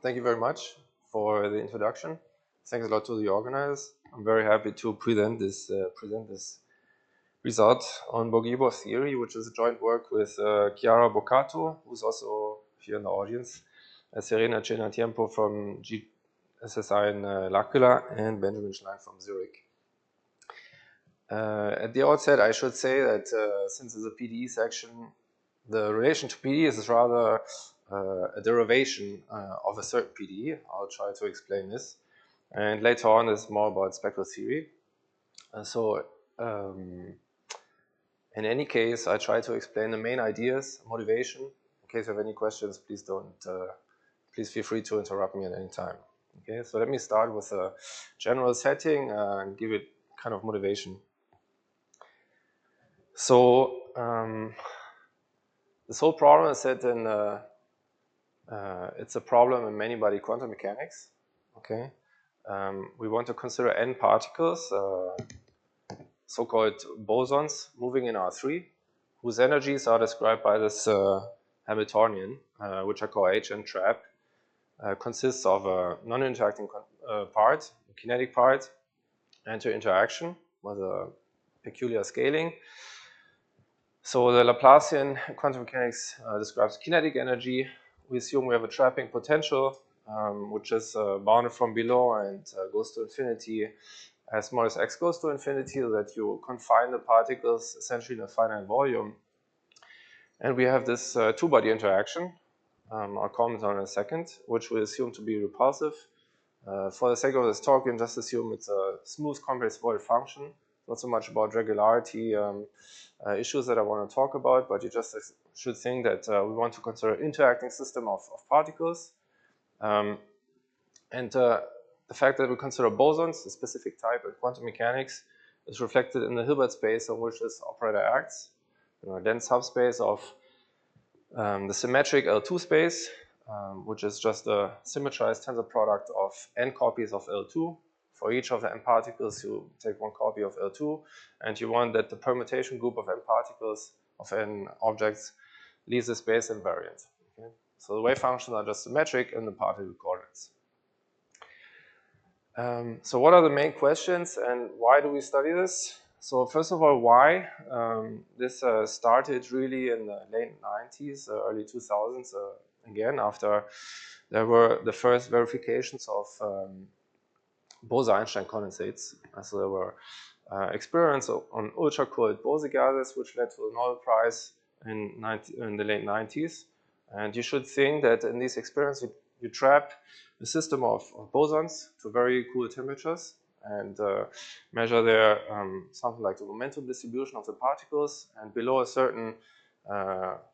Thank you very much for the introduction. Thanks a lot to the organizers. I'm very happy to present this result on Bogoliubov theory, which is a joint work with Chiara Boccato, who's also here in the audience, Serena Cenatiempo from GSSI in L'Aquila, and Benjamin Schlein from Zurich. At the outset, I should say that since it's a PDE section, the relation to PDE is rather a derivation of a certain PDE. I'll try to explain this. And later on, it's more about spectral theory. In any case, I try to explain the main ideas, motivation. In case you have any questions, please feel free to interrupt me at any time. Okay, so let me start with a general setting and give it kind of motivation. So this whole problem is set in it's a problem in many-body quantum mechanics. Okay, we want to consider n particles, so-called bosons, moving in R3, whose energies are described by this Hamiltonian, which I call Hn trap. Consists of a non-interacting part, a kinetic part, and interaction with a peculiar scaling. So the Laplacian quantum mechanics describes kinetic energy. We assume we have a trapping potential, which is bounded from below and goes to infinity as small as x goes to infinity, so that you confine the particles essentially in a finite volume. And we have this two-body interaction. I'll comment on in a second, which we assume to be repulsive. For the sake of this talk, you can just assume it's a smooth complex void function. Not so much about regularity issues that I want to talk about, but you just should think that we want to consider an interacting system of particles. The fact that we consider bosons, a specific type in quantum mechanics, is reflected in the Hilbert space on which this operator acts, a dense subspace of the symmetric L2 space, which is just a symmetrized tensor product of n copies of L2. For each of the n particles, you take one copy of L2, and you want that the permutation group of n particles of n objects leaves the space invariant. Okay? So the wave functions are just symmetric in the particle coordinates. So what are the main questions and why do we study this? So first of all, why? This started really in the late 90s, early 2000s, again, after there were the first verifications of Bose-Einstein condensates. So there were experiments on ultra-cooled Bose gases, which led to the Nobel Prize in the late 90s. And you should think that in these experiments, you trap a system of bosons to very cool temperatures and measure their something like the momentum distribution of the particles. And below a certain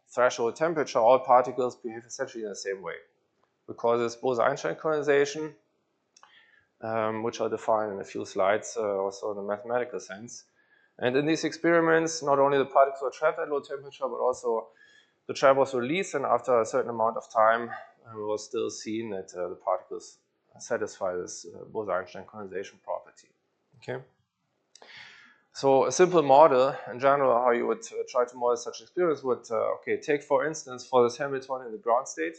threshold temperature, all particles behave essentially in the same way. We call this Bose-Einstein condensation, which I'll define in a few slides, also in a mathematical sense. And in these experiments, not only the particles were trapped at low temperature, but also the trap was released, and after a certain amount of time, it was still seen that the particles satisfy this Bose-Einstein condensation property. Okay. So a simple model, in general, how you would try to model such experiments would, take for instance, for this Hamiltonian the ground state,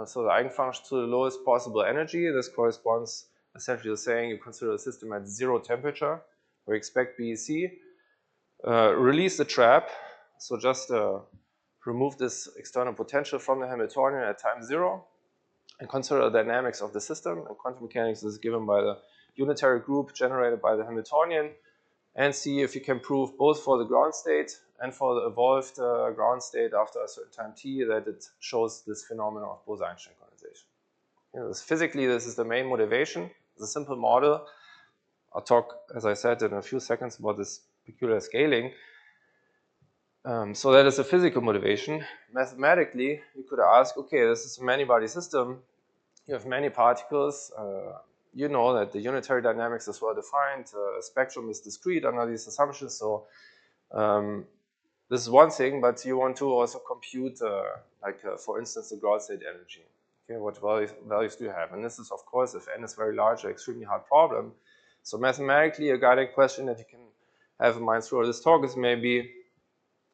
so the eigenfunction to the lowest possible energy. This corresponds essentially to saying you consider the system at 0 temperature, or expect BEC. Release the trap, so just remove this external potential from the Hamiltonian at time 0, and consider the dynamics of the system. And quantum mechanics is given by the unitary group generated by the Hamiltonian, and see if you can prove both for the ground state and for the evolved ground state after a certain time t that it shows this phenomenon of Bose-Einstein condensation. Physically, this is the main motivation. It's a simple model. I'll talk, as I said, in a few seconds about this peculiar scaling. So that is a physical motivation. Mathematically, you could ask, okay, this is a many-body system. You have many particles. You know that the unitary dynamics is well defined. Spectrum is discrete under these assumptions. So this is one thing, but you want to also compute, for instance, the ground state energy. Okay, what values do you have? And this is, of course, if n is very large, an extremely hard problem. So mathematically, a guiding question that you can have in mind throughout this talk is maybe,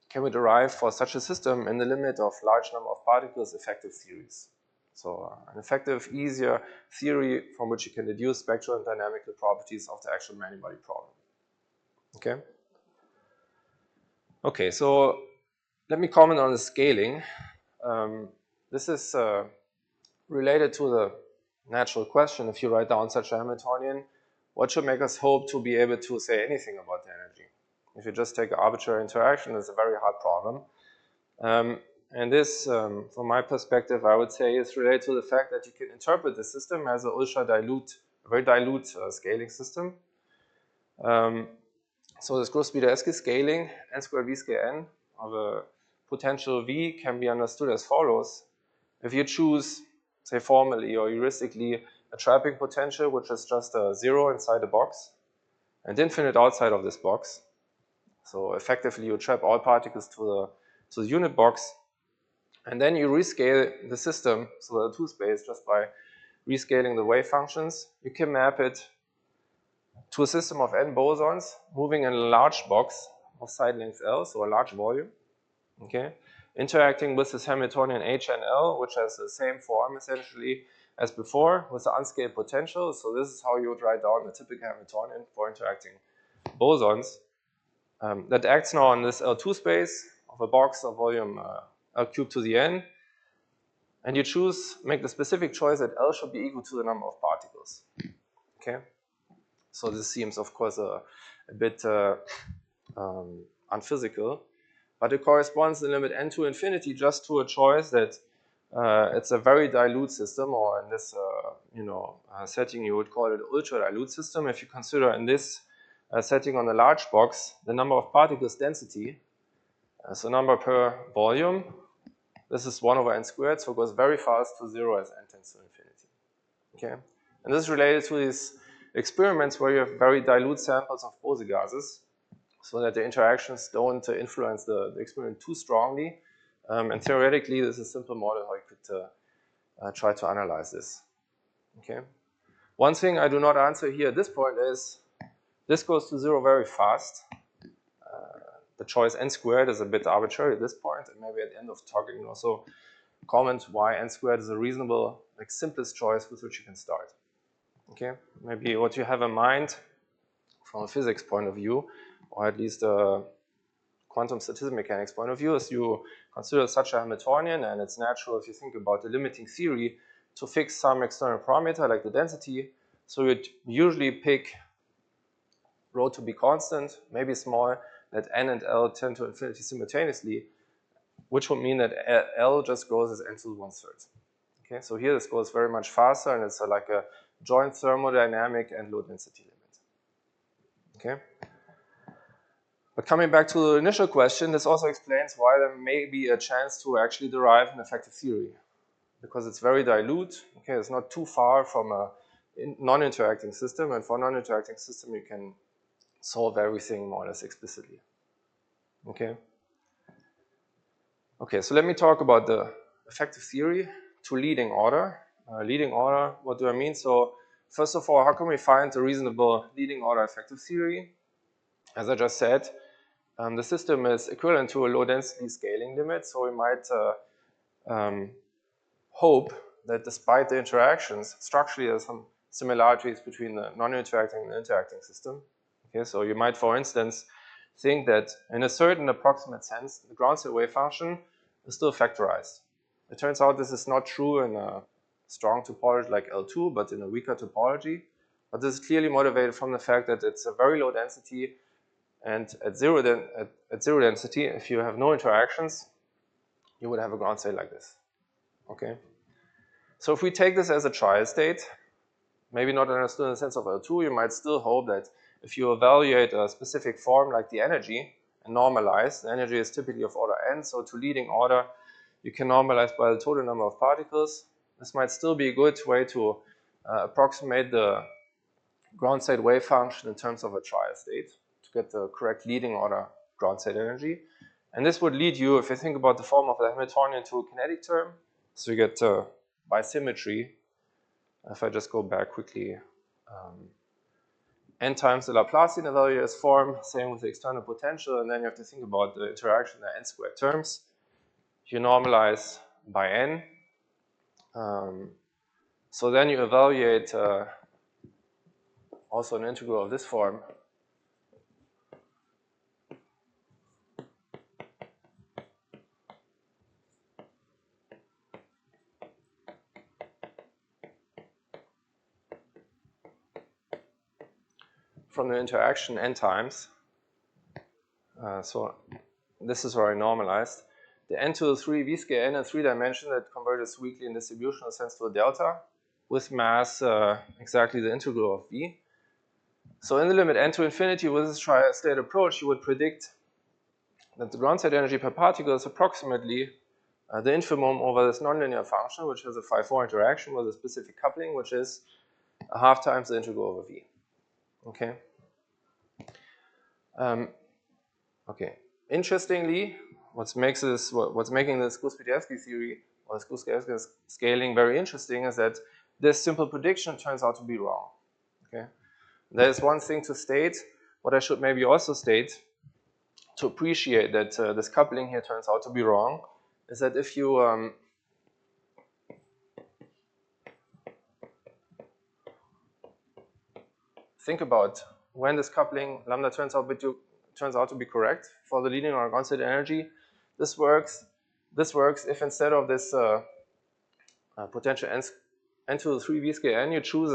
can we derive for such a system in the limit of large number of particles effective theories? So an effective, easier theory from which you can deduce spectral and dynamical properties of the actual many-body problem. Okay? Okay, so let me comment on the scaling. This is related to the natural question. If you write down such a Hamiltonian, what should make us hope to be able to say anything about the energy? If you just take an arbitrary interaction, it's a very hard problem. And this, from my perspective, I would say is related to the fact that you can interpret the system as a ultra-dilute, very dilute scaling system. So this Gross-Pitaevskii scaling, n squared v scale n, of a potential v can be understood as follows. If you choose, say formally or heuristically, a trapping potential, which is just a zero inside a box, and infinite outside of this box, so effectively you trap all particles to the unit box, and then you rescale the system, so the two space, just by rescaling the wave functions, you can map it to a system of n bosons moving in a large box of side length L, so a large volume, okay, interacting with this Hamiltonian H and L, which has the same form essentially as before with the unscaled potential. So this is how you would write down the typical Hamiltonian for interacting bosons. That acts now on this L2 space of a box of volume L cubed to the n, and you make the specific choice that L should be equal to the number of particles. Okay, so this seems, of course, a bit unphysical, but it corresponds in limit n to infinity just to a choice that it's a very dilute system, or in this setting you would call it ultra dilute system. If you consider in this setting on a large box the number of particles density, so number per volume, this is 1 over n squared, so it goes very fast to 0 as n tends to infinity. Okay, and this is related to these experiments where you have very dilute samples of Bose gases, so that the interactions don't influence the experiment too strongly. And theoretically, this is a simple model how you could try to analyze this. Okay. One thing I do not answer here at this point is this goes to 0 very fast. The choice n squared is a bit arbitrary at this point, and maybe at the end of the talk you can also comment why n squared is a reasonable, like simplest choice with which you can start. Okay, maybe what you have in mind from a physics point of view, or at least a quantum statistical mechanics point of view, is you consider such a Hamiltonian, and it's natural if you think about the limiting theory to fix some external parameter like the density. So you'd usually pick rho to be constant, maybe small, that n and L tend to infinity simultaneously, which would mean that L just grows as n to the 1/3. Okay, so here this goes very much faster, and it's like a joint thermodynamic and low density limit. Okay. But coming back to the initial question, this also explains why there may be a chance to actually derive an effective theory, because it's very dilute. Okay, it's not too far from a non-interacting system, and for a non-interacting system, you can solve everything more or less explicitly. Okay. Okay, so let me talk about the effective theory to leading order. Leading order, what do I mean? So first of all, how can we find a reasonable leading order effective theory? As I just said, the system is equivalent to a low density scaling limit, so we might hope that despite the interactions, structurally there's some similarities between the non-interacting and the interacting system. Okay, so you might, for instance, think that in a certain approximate sense, the ground state wave function is still factorized. It turns out this is not true in a strong topology like L2, but in a weaker topology. But this is clearly motivated from the fact that it's a very low density, and at zero density, if you have no interactions, you would have a ground state like this. Okay. So if we take this as a trial state, maybe not understood in the sense of L2, you might still hope that if you evaluate a specific form like the energy and normalize, the energy is typically of order n, so to leading order, you can normalize by the total number of particles. This might still be a good way to approximate the ground state wave function in terms of a trial state to get the correct leading order ground state energy. And this would lead you, if you think about the form of the Hamiltonian, to a kinetic term. So you get by symmetry, if I just go back quickly, n times the Laplacian evaluator's form, same with the external potential, and then you have to think about the interaction in n squared terms. You normalize by n, So then you evaluate also an integral of this form. From the interaction n times. So this is where I normalized. The n to the 3 v scale n in 3 dimension that converges weakly in distributional sense to a delta with mass exactly the integral of v. So in the limit n to infinity with this tri-state approach, you would predict that the ground state energy per particle is approximately the infimum over this nonlinear function, which has a phi-4 interaction with a specific coupling, which is a half times the integral over v. Okay. Okay. Interestingly, what's making this Gross-Pitaevskii theory or this Gross-Pitaevskii scaling very interesting is that this simple prediction turns out to be wrong. Okay. There is one thing to state. What I should maybe also state to appreciate that this coupling here turns out to be wrong is that if you think about when this coupling lambda turns out to be correct for the leading or ground state energy, this works if instead of this potential n to the 3 v scale n, you choose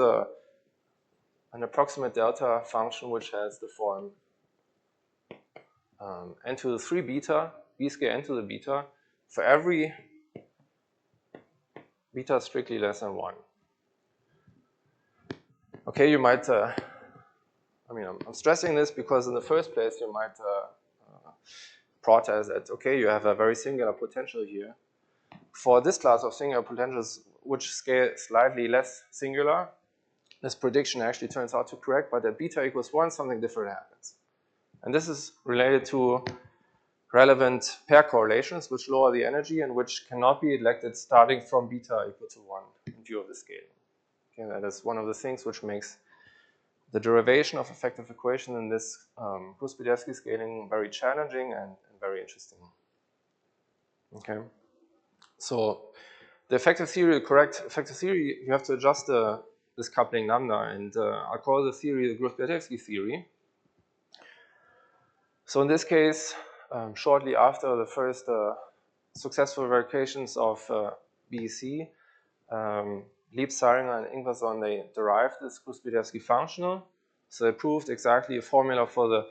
an approximate delta function which has the form n to the 3 beta, v scale n to the beta, for every beta strictly less than 1. Okay, you might, I'm stressing this because in the first place you might protest that, okay, you have a very singular potential here. For this class of singular potentials which scale slightly less singular, this prediction actually turns out to correct, but at beta equals 1, something different happens. And this is related to relevant pair correlations which lower the energy and which cannot be elected starting from beta equal to 1 in view of the scaling. Okay, that is one of the things which makes the derivation of effective equation in this Gross-Pitaevskii scaling very challenging and very interesting. Okay, so the effective theory, the correct effective theory, you have to adjust this coupling lambda, and I'll call the theory the Gross-Pitaevskii theory. So in this case, shortly after the first successful verifications of BEC, Lieb, Saringer, and Ingvarsson, they derived this Gross-Pitaevskii functional. So they proved exactly a formula for the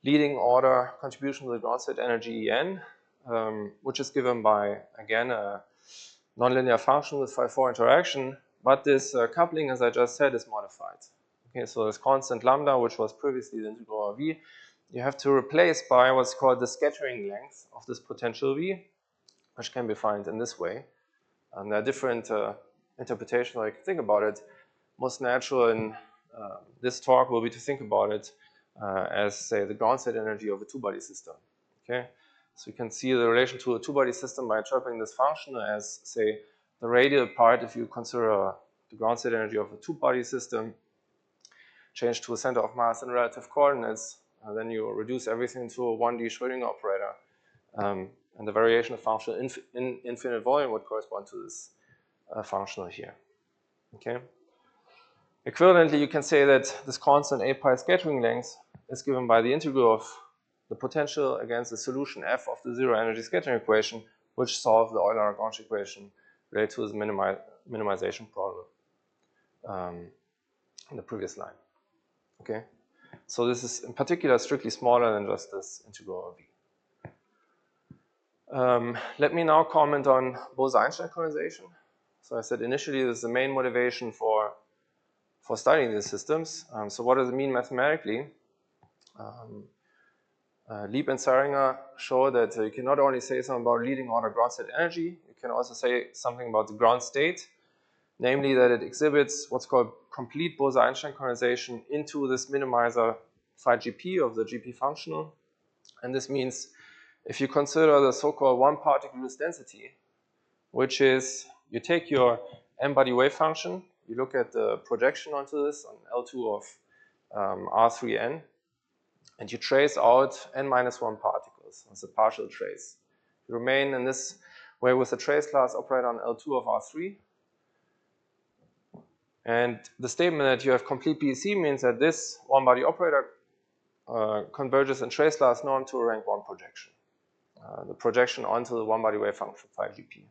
leading order contribution to the ground state energy En, which is given by, again, a nonlinear function with phi-4 interaction. But this coupling, as I just said, is modified. Okay, so this constant lambda, which was previously the integral of V, you have to replace by what's called the scattering length of this potential V, which can be defined in this way. And there are different interpretations I can think about it. Most natural in this talk will be to think about it as, say, the ground state energy of a two-body system. Okay, so you can see the relation to a two-body system by interpreting this function as, say, the radial part. If you consider the ground state energy of a two-body system changed to a center of mass in relative coordinates, then you reduce everything to a 1D Schrödinger operator, and the variation of functional in infinite volume would correspond to this functional here. Okay. Equivalently, you can say that this constant a pi scattering length is given by the integral of the potential against the solution f of the zero energy scattering equation, which solves the Euler-Lagrange equation related to the minimization problem in the previous line. Okay, so this is in particular strictly smaller than just this integral of v. Let me now comment on Bose-Einstein condensation. So I said initially this is the main motivation for studying these systems. So what does it mean mathematically? Lieb and Saringer show that you can not only say something about leading order ground state energy, you can also say something about the ground state, namely that it exhibits what's called complete Bose-Einstein condensation into this minimizer phi GP of the GP functional. And this means if you consider the so-called one particle loose density, which is you take your n-body wave function, you look at the projection onto this on L2 of R3n, and you trace out n-1 particles as a partial trace. You remain in this way with the trace class operator on L2 of R3, And the statement that you have complete BEC means that this one-body operator converges in trace last norm to a rank 1 projection. The projection onto the one-body wave function phi GP.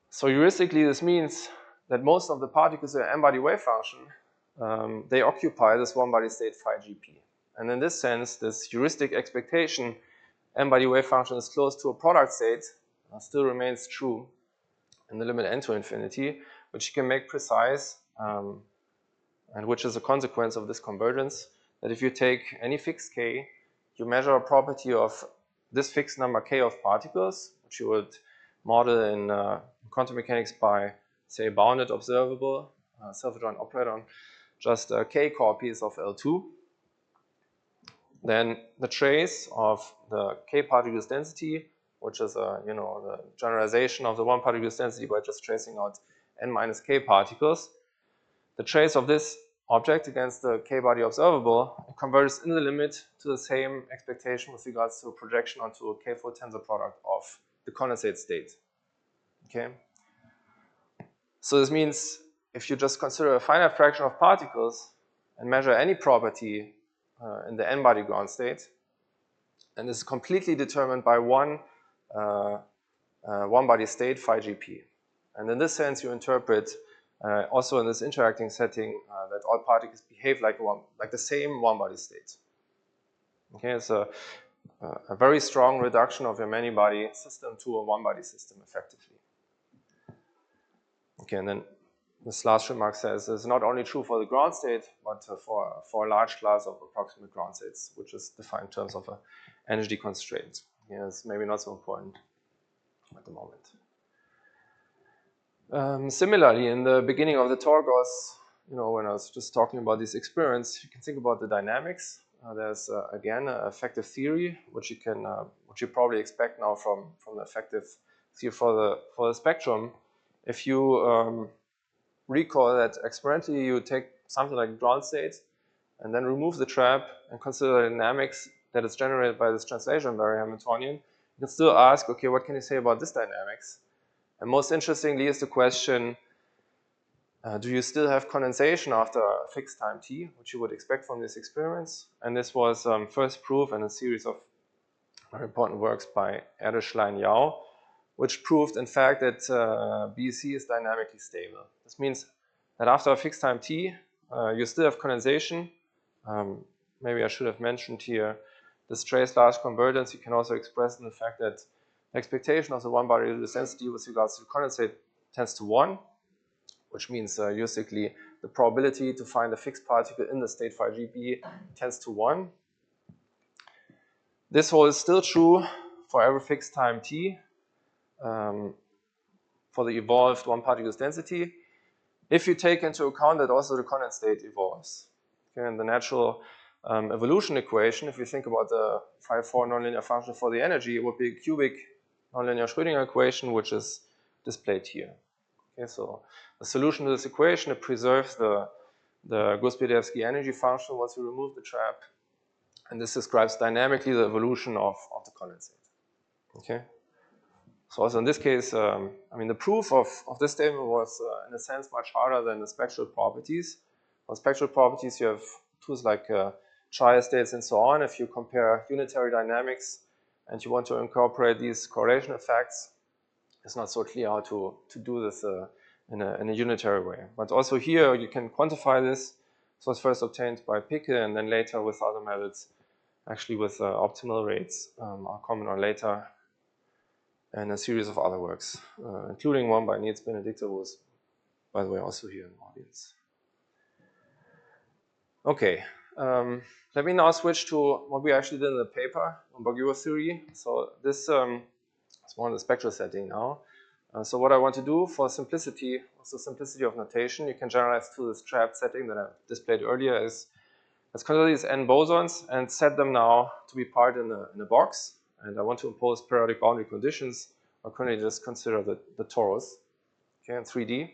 So heuristically, this means that most of the particles in an n-body wave function, they occupy this one-body state phi GP. And in this sense, this heuristic expectation, n-body wave function is close to a product state, still remains true in the limit n to infinity, which you can make precise, and which is a consequence of this convergence, that if you take any fixed k, you measure a property of this fixed number k of particles, which you would model in quantum mechanics by, say, bounded observable self-adjoint operator on just k copies of L2. Then the trace of the k particles density, which is the generalization of the one particles density by just tracing out n minus k particles. The trace of this object against the k-body observable converges in the limit to the same expectation with regards to a projection onto a k-fold tensor product of the condensate state. Okay. So this means if you just consider a finite fraction of particles and measure any property in the n-body ground state, and this is completely determined by one one-body state phi GP. And in this sense, you interpret also in this interacting setting that all particles behave like the same one-body state. Okay, it's a very strong reduction of your many-body system to a one-body system, effectively. Okay, and then this last remark says it's not only true for the ground state, but for a large class of approximate ground states, which is defined in terms of an energy constraint. Yeah, it's maybe not so important at the moment. Similarly, in the beginning of the talk, when I was just talking about these experiments, you can think about the dynamics. There's again an effective theory, which you probably expect now from the effective theory for the spectrum. If you recall that experimentally you take something like ground state and then remove the trap and consider the dynamics that is generated by this translation barrier Hamiltonian, you can still ask, okay, what can you say about this dynamics? And most interestingly is the question, do you still have condensation after a fixed time t, which you would expect from these experiments? And this was first proved in a series of very important works by Erdős Yao, which proved, in fact, that BEC is dynamically stable. This means that after a fixed time t, you still have condensation. Maybe I should have mentioned here this trace large convergence. You can also express in the fact that expectation of the one-body density with regards to the condensate tends to 1, which means heuristically the probability to find a fixed particle in the state phi GP tends to 1. This holds still true for every fixed time t for the evolved one particle's density, if you take into account that also the condensate evolves. Okay, and the natural evolution equation, if you think about the phi-4 nonlinear function for the energy, it would be a cubic nonlinear Schrödinger equation, which is displayed here. Okay, so the solution to this equation, it preserves the Gross-Pitaevskii energy function once you remove the trap, and this describes dynamically the evolution of the condensate. Okay. So also in this case, the proof of this statement was, in a sense, much harder than the spectral properties. For spectral properties, you have tools like tri-states and so on. If you compare unitary dynamics and you want to incorporate these correlation effects, it's not so clear how to do this in a unitary way. But also here, you can quantify this. So it's first obtained by Picke, and then later with other methods, actually with optimal rates. I'll comment on later. And a series of other works, including one by Niels Benedicte, who was, by the way, also here in the audience. Okay, let me now switch to what we actually did in the paper on Bogoliubov theory. So this is more in the spectral setting now. So what I want to do for simplicity, also simplicity of notation, you can generalize to this trapped setting that I displayed earlier, is let's consider these n bosons and set them now to be part in a box. And I want to impose periodic boundary conditions, or can I just consider the torus, okay, in 3D,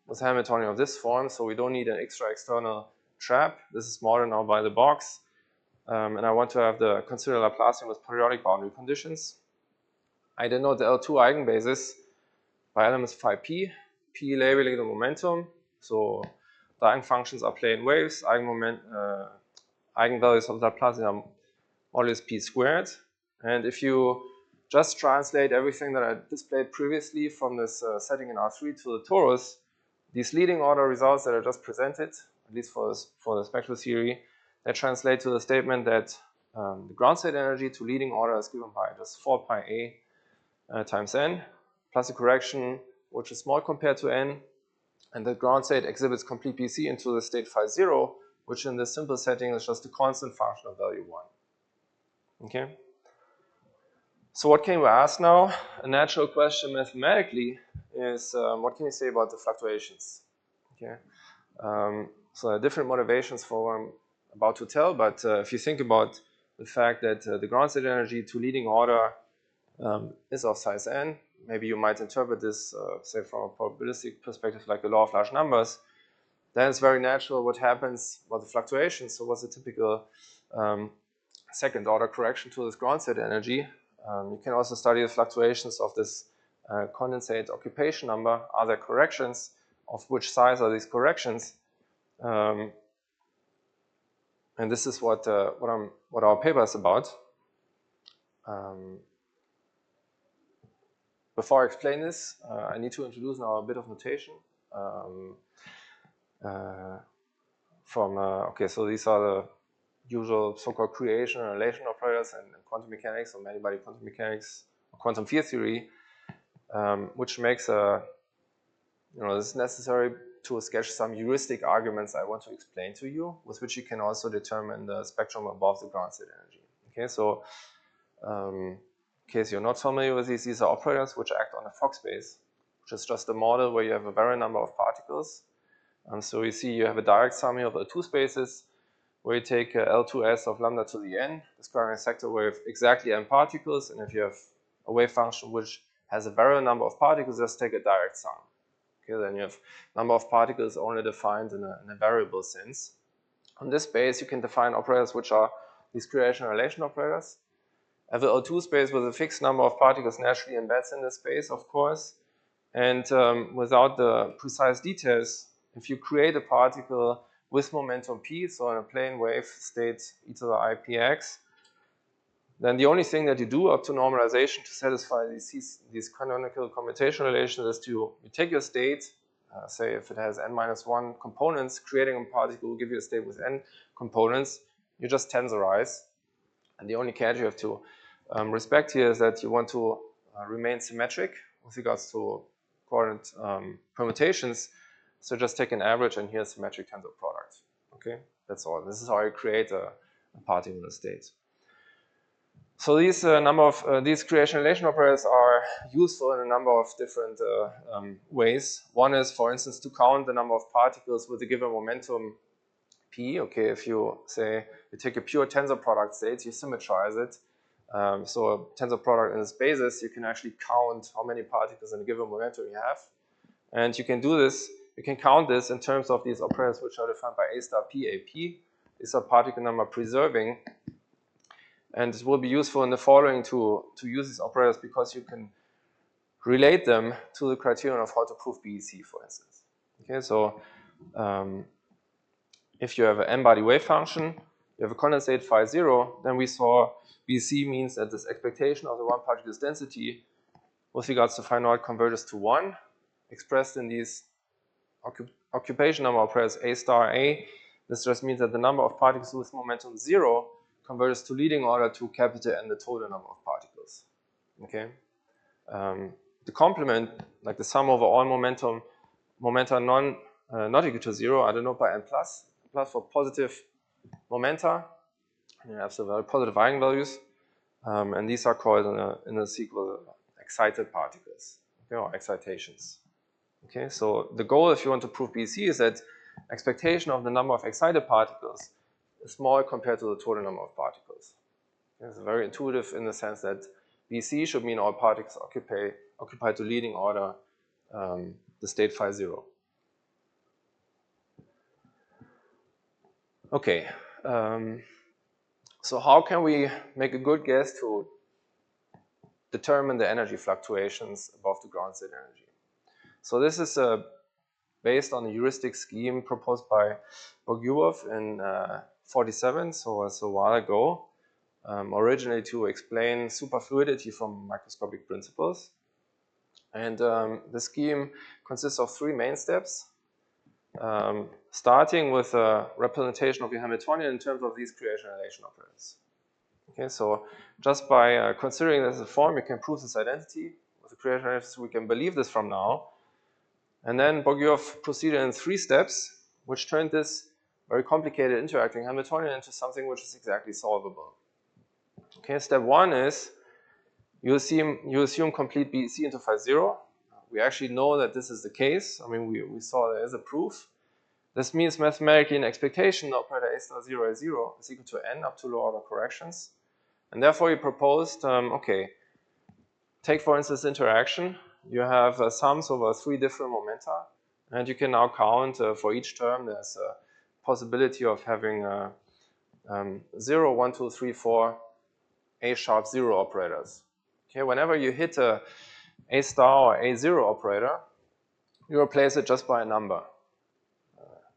with Hamiltonian of this form, so we don't need an extra external trap. This is modeled now by the box, and I want to have the consider Laplacian with periodic boundary conditions. I denote the L2 eigenbasis by elements phi p, p labeling the momentum. So the eigenfunctions are plane waves, eigenvalues of Laplace are modulus p squared. And if you just translate everything that I displayed previously from this setting in R3 to the torus, these leading order results that I just presented, at least for the spectral theory, they translate to the statement that the ground state energy to leading order is given by just 4 pi a times n, plus a correction which is small compared to n, and the ground state exhibits complete BC into the state phi 0, which in this simple setting is just a constant function of value 1. Okay? So what can we ask now? A natural question mathematically is what can you say about the fluctuations? Okay? So there are different motivations for what I'm about to tell, but if you think about the fact that the ground state energy to leading order is of size n, maybe you might interpret this, say, from a probabilistic perspective, like the law of large numbers, then it's very natural what happens about the fluctuations. So what's the typical second order correction to this ground state energy? You can also study the fluctuations of this condensate occupation number. Are there corrections? Of which size are these corrections? And this is what our paper is about. Before I explain this, I need to introduce now a bit of notation. Okay, so these are the usual so-called creation and relation operators in quantum mechanics or many-body quantum mechanics or quantum field theory, which makes this is necessary to sketch some heuristic arguments I want to explain to you, with which you can also determine the spectrum above the ground state energy. Okay, so in case you're not familiar with these are operators which act on a Fock space, which is just a model where you have a very number of particles. So you see you have a direct sum here of L2 spaces, where you take L2s of lambda to the n, describing a sector with exactly n particles, and if you have a wave function which has a very number of particles, just take a direct sum. Okay, then you have number of particles only defined in a variable sense. On this space, you can define operators which are these creation relation operators. The L2 space with a fixed number of particles naturally embeds in this space, of course. And without the precise details, if you create a particle with momentum p, so in a plane wave state e to the I px, then the only thing that you do up to normalization to satisfy these canonical commutation relations is you take your state, say if it has n-1 components, creating a particle will give you a state with n components, you just tensorize. And the only catch you have to respect here is that you want to remain symmetric with regards to coordinate permutations. So just take an average and here's symmetric tensor product. Okay, that's all. This is how you create a particle state. So these these creation relation operators are useful in a number of different ways. One is, for instance, to count the number of particles with a given momentum p. Okay, if you say you take a pure tensor product state, you symmetrize it. So a tensor product in its basis, you can actually count how many particles in a given momentum you have. And you can do this, you can count this in terms of these operators which are defined by A star P, AP. These are particle number preserving. And it will be useful in the following to use these operators because you can relate them to the criterion of how to prove BEC, for instance. Okay, so if you have an n-body wave function, you have a condensate phi 0, then we saw BC means that this expectation of the one particle's density with regards to phi naught converges to 1, expressed in these occupation number operators A star A. This just means that the number of particles with momentum 0 converges to leading order to capital N, the total number of particles. Okay. The complement, like the sum over all momenta not equal to 0, I don't know, by n plus for positive momenta. You have the very positive eigenvalues, and these are called in a sequel excited particles, okay, or excitations. Okay, so the goal, if you want to prove BC, is that expectation of the number of excited particles is small compared to the total number of particles. It's very intuitive in the sense that BC should mean all particles occupy to leading order the state phi 0. Okay, so how can we make a good guess to determine the energy fluctuations above the ground state energy? So this is based on a heuristic scheme proposed by Bogoliubov in 47, so it's a while ago, originally to explain superfluidity from microscopic principles. And the scheme consists of 3 main steps, starting with a representation of the Hamiltonian in terms of these creation relation operators. Okay, so just by considering this as a form, you can prove this identity with the creation relation. We can believe this from now. And then Bogoliubov proceeded in 3 steps, which turned this very complicated interacting Hamiltonian into something which is exactly solvable. Okay, step 1 is you assume complete BEC into phi 0. We actually know that this is the case. I mean, we saw there is a proof. This means mathematically an expectation the operator A star 0 A 0 is equal to n up to lower order corrections. And therefore you proposed, okay, take for instance interaction. You have sums over 3 different momenta, and you can now count for each term. There's a possibility of having 0, 1, 2, 3, 4 A sharp 0 operators. Okay, whenever you hit a star or A 0 operator, you replace it just by a number,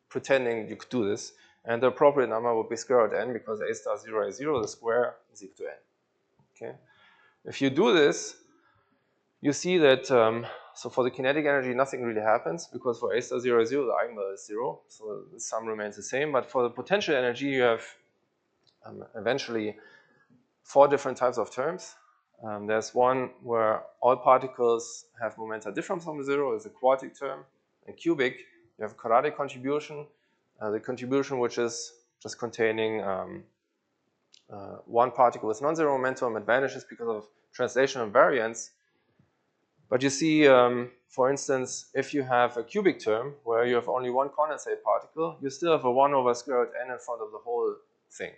pretending you could do this. And the appropriate number would be square root n, because A star 0 A 0, the square is equal to n. Okay, if you do this, you see that, so for the kinetic energy, nothing really happens, because for A star 0, 0, the eigenvalue is 0, so the sum remains the same. But for the potential energy, you have eventually 4 different types of terms. There's one where all particles have momenta different from 0, is a quartic term. In cubic, you have a quadratic contribution, the contribution which is just containing one particle with non-zero momentum. It vanishes because of translational invariance. But you see, for instance, if you have a cubic term where you have only one condensate particle, you still have a 1 over square root n in front of the whole thing.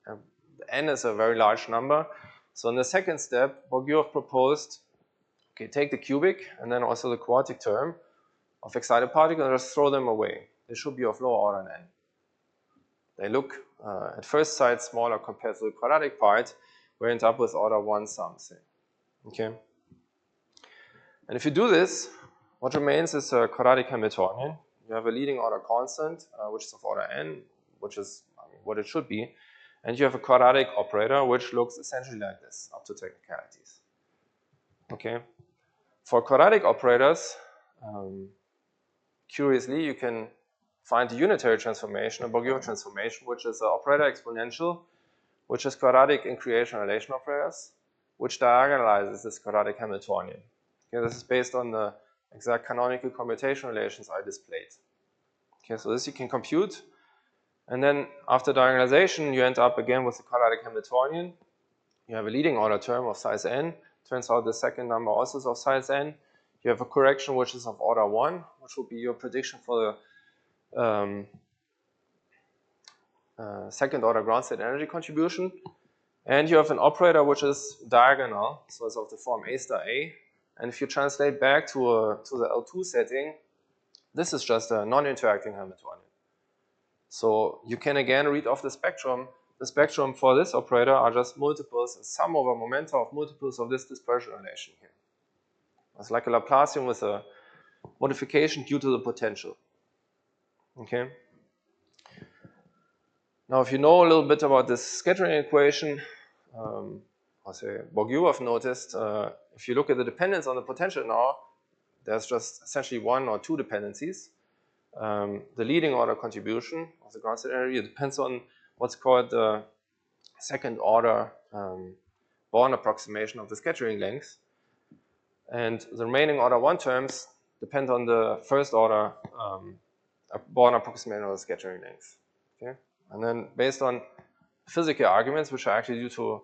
The n is a very large number. So in the second step, Bogoliubov proposed, okay, take the cubic and then also the quartic term of excited particles and just throw them away. They should be of lower order than n. They look at first sight smaller compared to the quadratic part. We end up with order 1 something. Okay. And if you do this, what remains is a quadratic Hamiltonian. You have a leading order constant, which is of order n, which is what it should be. And you have a quadratic operator, which looks essentially like this, up to technicalities. Okay. For quadratic operators, curiously, you can find a unitary transformation, a Bogoliubov transformation, which is an operator exponential, which is quadratic in creation relation operators, which diagonalizes this quadratic Hamiltonian. Okay, this is based on the exact canonical commutation relations I displayed. Okay, so this you can compute. And then after diagonalization, you end up again with the quadratic Hamiltonian. You have a leading order term of size n. Turns out the second number also is of size n. You have a correction which is of order 1, which will be your prediction for the second order ground state energy contribution. And you have an operator which is diagonal, so it's of the form A star A. And if you translate back to the L2 setting, this is just a non-interacting Hamiltonian. So you can again read off the spectrum. The spectrum for this operator are just multiples, a sum over momenta of multiples of this dispersion relation here. It's like a Laplacian with a modification due to the potential. Okay. Now, if you know a little bit about this scattering equation, Bogoliubov noticed, if you look at the dependence on the potential now, there's just essentially 1 or 2 dependencies. The leading order contribution of the ground state energy depends on what's called the second order Born approximation of the scattering length. And the remaining order 1 terms depend on the first order Born approximation of the scattering length. Okay? And then based on physical arguments, which are actually due to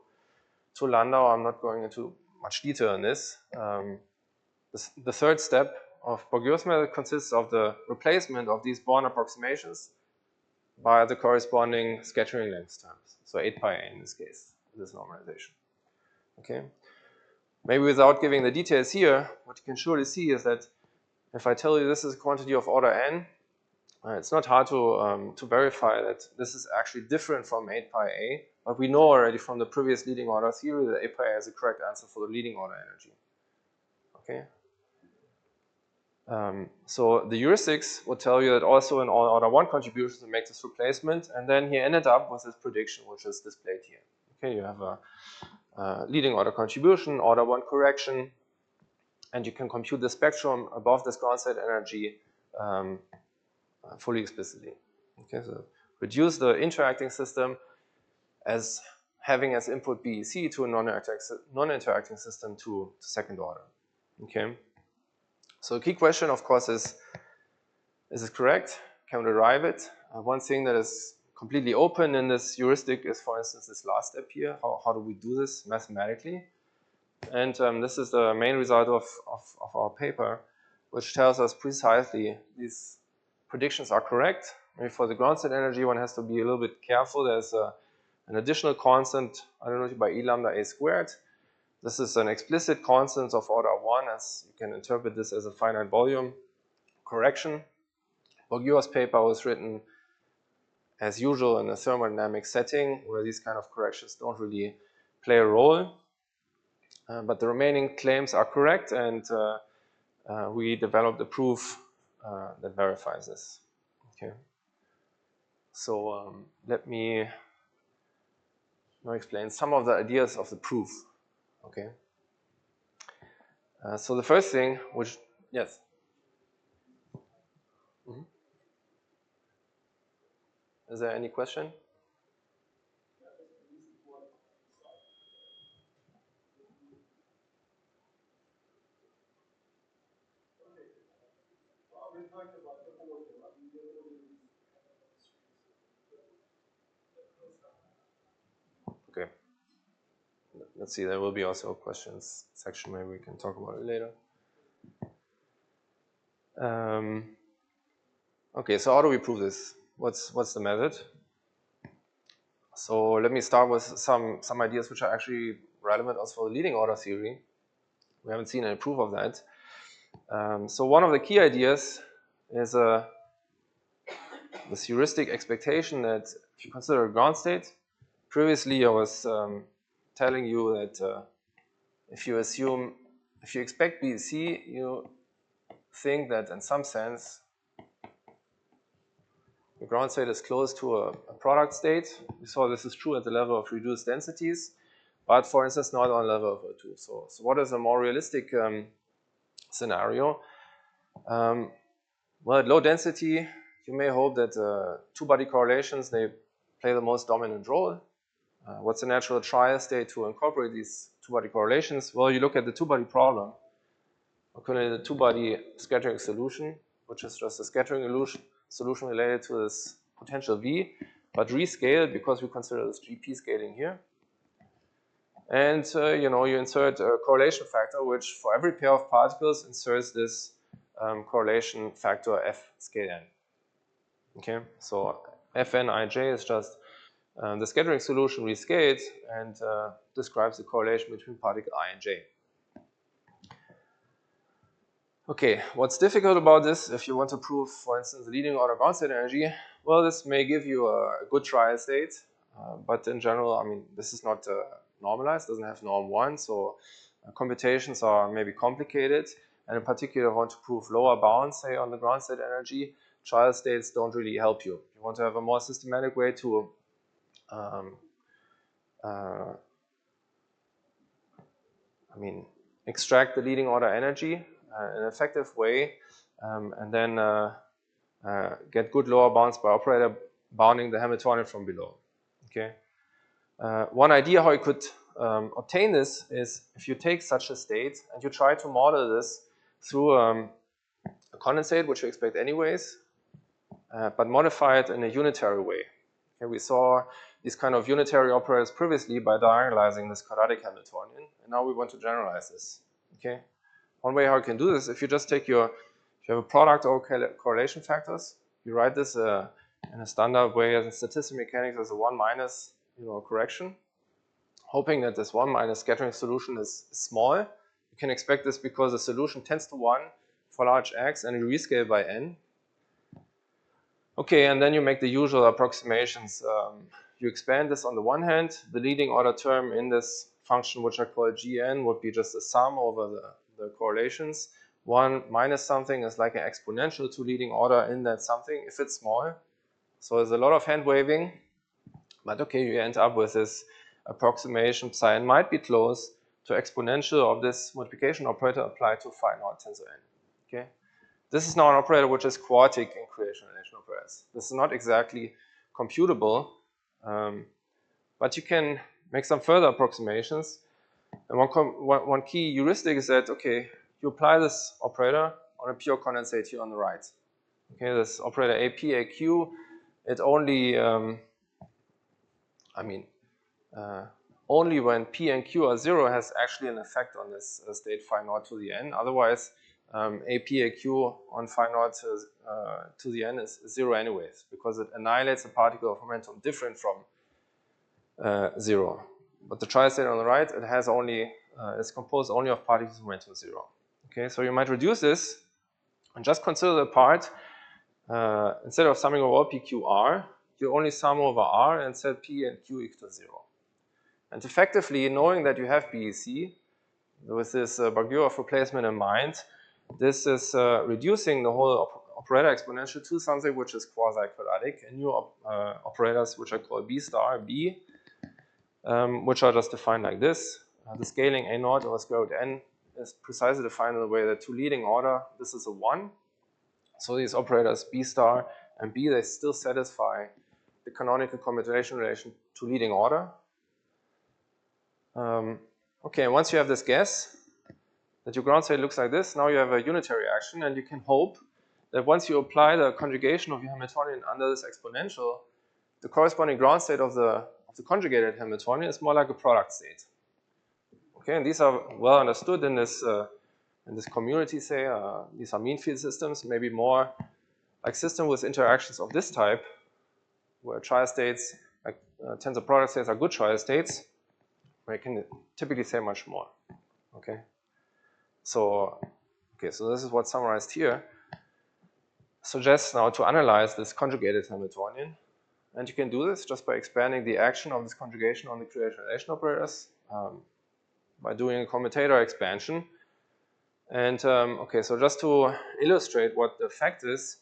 Landau, I'm not going into much detail on this. The third step of Bogoliubov's method consists of the replacement of these Born approximations by the corresponding scattering length terms. So 8 pi a in this case, this normalization. Okay. Maybe without giving the details here, what you can surely see is that if I tell you this is a quantity of order n, it's not hard to verify that this is actually different from 8 pi a, but we know already from the previous leading order theory that 8 pi a is the correct answer for the leading order energy. Okay. So the heuristics would tell you that also in all order 1 contributions to make this replacement, and then he ended up with this prediction, which is displayed here. Okay, you have a leading order contribution, order 1 correction, and you can compute the spectrum above this ground state energy fully explicitly. Okay, so reduce the interacting system as having as input BEC to a non-interacting system to second order. Okay. So the key question, of course, is it correct? Can we derive it? One thing that is completely open in this heuristic is, for instance, this last step here. How do we do this mathematically? And this is the main result of our paper, which tells us precisely these predictions are correct. Maybe for the ground state energy, one has to be a little bit careful. There's an additional constant, I don't know, by E lambda A squared. This is an explicit constant of order 1, as you can interpret this as a finite volume correction. Bogilupov's paper was written, as usual, in a thermodynamic setting where these kind of corrections don't really play a role. But the remaining claims are correct, and we developed a proof that verifies this. Okay. So let me now explain some of the ideas of the proof. Okay. So the first thing, which, yes? Mm-hmm. Is there any question? Okay. Let's see, there will be also a questions section, maybe we can talk about it later. Okay, so how do we prove this? What's the method? So let me start with some ideas which are actually relevant also for the leading order theory. We haven't seen any proof of that. So one of the key ideas is this heuristic expectation that if you consider a ground state, previously I was telling you that if you expect BEC, you think that in some sense the ground state is close to a product state. We saw this is true at the level of reduced densities, but for instance not on level of O2. So what is a more realistic scenario? Well, at low density, you may hope that two-body correlations, they play the most dominant role. What's the natural trial state to incorporate these two-body correlations? Well, you look at the two-body problem, or the two-body scattering solution, which is just a scattering solution related to this potential V, but rescaled because we consider this GP scaling here. And you insert a correlation factor, which for every pair of particles inserts this correlation factor F scale n. Okay, so Fnij is just the scattering solution rescaled and describes the correlation between particle I and J. Okay, what's difficult about this, if you want to prove, for instance, the leading order ground state energy? Well, this may give you a good trial state, but in general, I mean, this is not normalized, doesn't have norm 1, so computations are maybe complicated, and in particular, want to prove lower bounds, say, on the ground state energy, trial states don't really help you. You want to have a more systematic way to extract the leading order energy in an effective way, and then get good lower bounds by operator bounding the Hamiltonian from below. Okay. One idea how you could obtain this is if you take such a state and you try to model this through a condensate, which you expect anyways, but modify it in a unitary way. Okay, we saw these kind of unitary operators previously by diagonalizing this quadratic Hamiltonian, and now we want to generalize this. Okay, one way how you can do this, if you just take if you have a product or correlation factors, you write this in a standard way in statistical mechanics as a 1 minus correction, hoping that this 1 minus scattering solution is small. You can expect this because the solution tends to 1 for large x and you rescale by n. Okay, and then you make the usual approximations. You expand this on the one hand. The leading order term in this function, which I call Gn, would be just a sum over the correlations, 1 minus something is like an exponential to leading order in that something if it's small. So there's a lot of hand waving, but okay, you end up with this approximation psi n might be close to exponential of this multiplication operator applied to phi naught tensor n. Okay, this is now an operator which is quartic in creation relation operators. This is not exactly computable, but you can make some further approximations. And one key heuristic is that, okay, you apply this operator on a pure condensate here on the right. Okay, this operator AP, AQ, it only, only when P and Q are 0 has actually an effect on this state phi naught to the n. Otherwise, AP, AQ on phi naught to the n is 0 anyways, because it annihilates a particle of momentum different from 0. But the tri-state on the right, it has only, it's composed only of particles of momentum 0. Okay, so you might reduce this and just consider the part, instead of summing over all PQR, you only sum over R and set P and Q equal to 0. And effectively, knowing that you have BEC, with this Bogoliubov replacement in mind, this is reducing the whole operator exponential to something which is quasi-quadratic, and new operators which are called B star, B, which are just defined like this. The scaling A naught over square root n is precisely defined in the way that to leading order, this is a 1. So these operators B star and B, they still satisfy the canonical commutation relation to leading order. Okay, and once you have this guess that your ground state looks like this, now you have a unitary action, and you can hope that once you apply the conjugation of your Hamiltonian under this exponential, the corresponding ground state of the conjugated Hamiltonian is more like a product state. Okay, and these are well understood in this community, say, these are mean field systems, maybe more like system with interactions of this type, where tri-states, like tensor product states are good tri-states, where you can typically say much more. Okay, so this is what's summarized here. Suggests now to analyze this conjugated Hamiltonian, and you can do this just by expanding the action of this conjugation on the creation relation operators by doing a commutator expansion. And okay, so just to illustrate what the effect is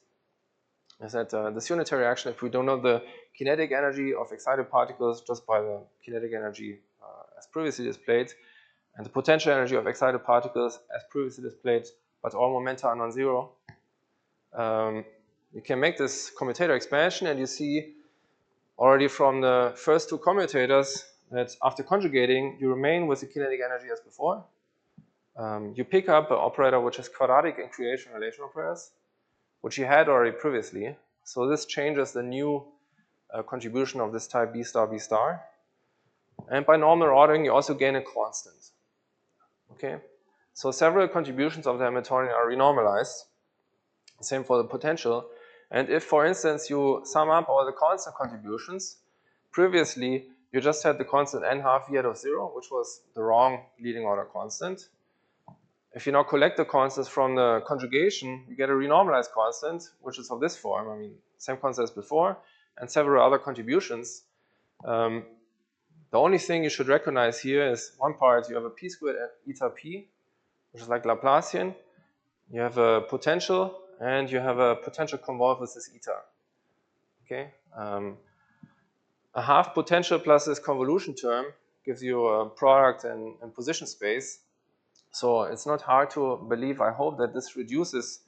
that this unitary action, if we don't know the kinetic energy of excited particles just by the kinetic energy as previously displayed, and the potential energy of excited particles as previously displayed, but all momenta are non-zero, you can make this commutator expansion, and you see already from the first two commutators that after conjugating, you remain with the kinetic energy as before. You pick up an operator which is quadratic in creation relation operators, which you had already previously. So this changes the new contribution of this type B star, B star. And by normal ordering, you also gain a constant. Okay, so several contributions of the Hamiltonian are renormalized. Same for the potential. And if, for instance, you sum up all the constant contributions, previously you just had the constant n half v of 0, which was the wrong leading order constant. If you now collect the constants from the conjugation, you get a renormalized constant, which is of this form. I mean, same constant as before, and several other contributions. The only thing you should recognize here is one part, you have a p squared eta p, which is like Laplacian. You have a potential, and you have a potential convolved with this eta. Okay, a half potential plus this convolution term gives you a product and position space. So it's not hard to believe, I hope, that this reduces,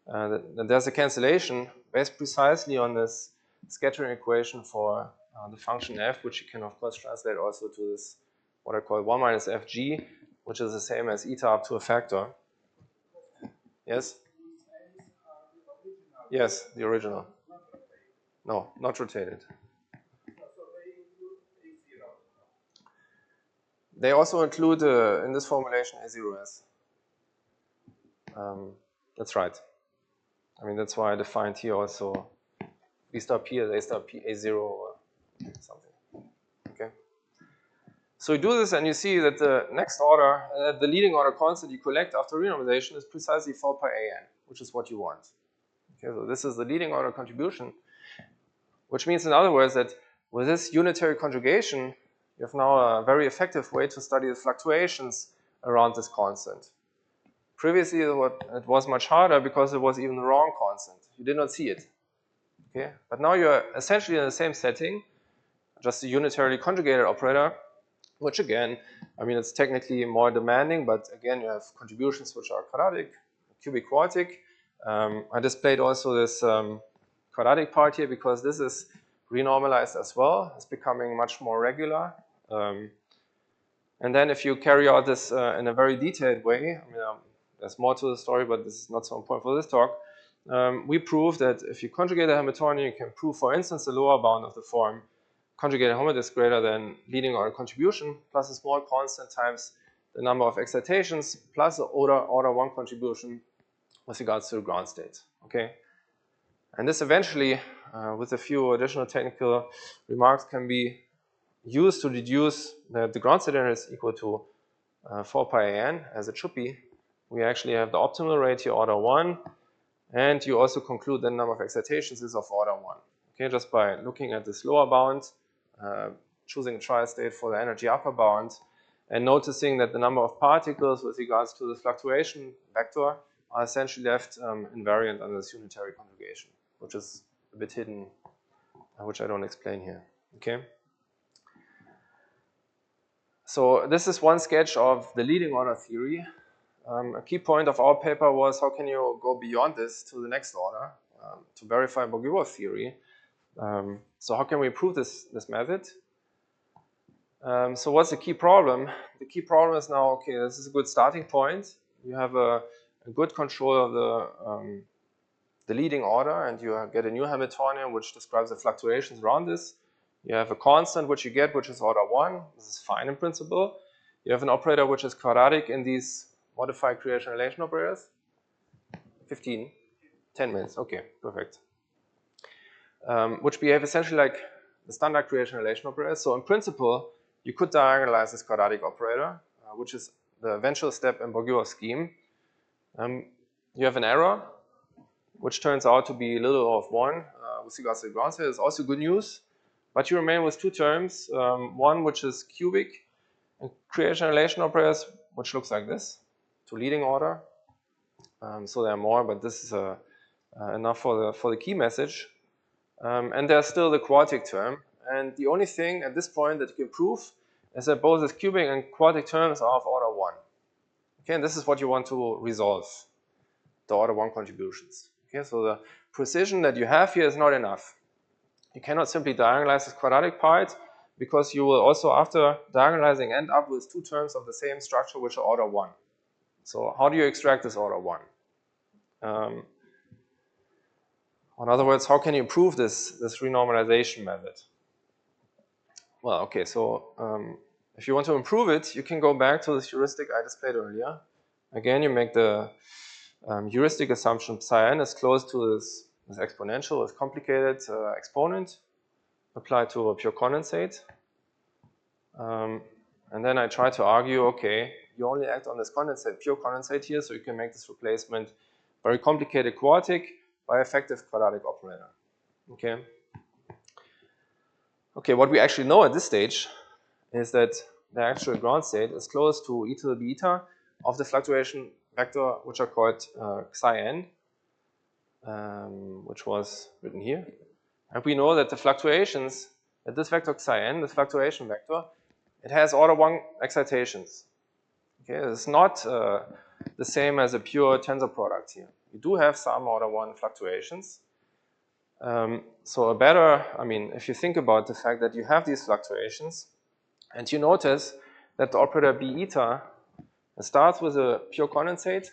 that there's a cancellation based precisely on this scattering equation for the function f, which you can of course translate also to this, what I call 1 minus fg, which is the same as eta up to a factor. Yes? Yes, the original. No, not rotated. They also include, in this formulation, A0s. That's right. I mean, that's why I defined here also B star P as A star P, A0 or something. Okay. So you do this and you see that the next order, the leading order constant you collect after renormalization is precisely 4 pi an, which is what you want. Okay, so this is the leading order contribution, which means in other words that with this unitary conjugation, you have now a very effective way to study the fluctuations around this constant. Previously, it was much harder because it was even the wrong constant. You did not see it. Okay, but now you're essentially in the same setting, just a unitarily conjugated operator, which again, I mean, it's technically more demanding, but again, you have contributions which are quadratic, cubic, quartic. I displayed also this quadratic part here because this is renormalized as well. It's becoming much more regular. And then if you carry out this in a very detailed way, I mean, there's more to the story, but this is not so important for this talk. We prove that if you conjugate a Hamiltonian, you can prove, for instance, the lower bound of the form conjugated Hermite is greater than leading order contribution plus a small constant times the number of excitations plus the order 1 contribution with regards to the ground state. Okay, and this eventually, with a few additional technical remarks, can be used to deduce that the ground state energy is equal to 4 pi an, as it should be. We actually have the optimal rate here, order 1, and you also conclude the number of excitations is of order 1. Okay, just by looking at this lower bound, choosing a tri-state for the energy upper bound, and noticing that the number of particles with regards to the fluctuation vector are essentially left invariant under this unitary conjugation, which is a bit hidden, which I don't explain here. Okay. So this is one sketch of the leading order theory. A key point of our paper was how can you go beyond this to the next order to verify Bogoliubov theory. So how can we prove this method? So what's the key problem? The key problem is now, okay, this is a good starting point. You have a good control of the leading order, and you get a new Hamiltonian which describes the fluctuations around this. You have a constant which you get, which is order 1. This is fine in principle. You have an operator which is quadratic in these modified creation relation operators. 10 minutes, okay, perfect. Which behave essentially like the standard creation relation operators. So in principle, you could diagonalize this quadratic operator, which is the eventual step in Bogoliubov scheme. You have an error, which turns out to be little of 1 with regards to the ground state. It's also good news, but you remain with two terms, one which is cubic and creation relation operators, which looks like this, to leading order. So there are more, but this is enough for the key message. And there's still the quartic term. And the only thing at this point that you can prove is that both the cubic and quartic terms are of order 1. Okay, and this is what you want to resolve, the order 1 contributions. Okay, so the precision that you have here is not enough. You cannot simply diagonalize this quadratic part because you will also, after diagonalizing, end up with two terms of the same structure which are order 1. So how do you extract this order 1? In other words, how can you prove this renormalization method? Well, okay, so if you want to improve it, you can go back to this heuristic I displayed earlier. Again, you make the heuristic assumption psi n is close to this exponential, this complicated exponent applied to a pure condensate. And then I try to argue, okay, you only act on this condensate, pure condensate here, so you can make this replacement very complicated quartic by effective quadratic operator. Okay. Okay, what we actually know at this stage is that the actual ground state is close to e to the beta of the fluctuation vector, which are called psi n, which was written here. And we know that the fluctuations at this vector psi n, this fluctuation vector, it has order 1 excitations. Okay, it's not the same as a pure tensor product here. You do have some order 1 fluctuations. So a better, I mean, if you think about the fact that you have these fluctuations, and you notice that the operator B eta starts with a pure condensate,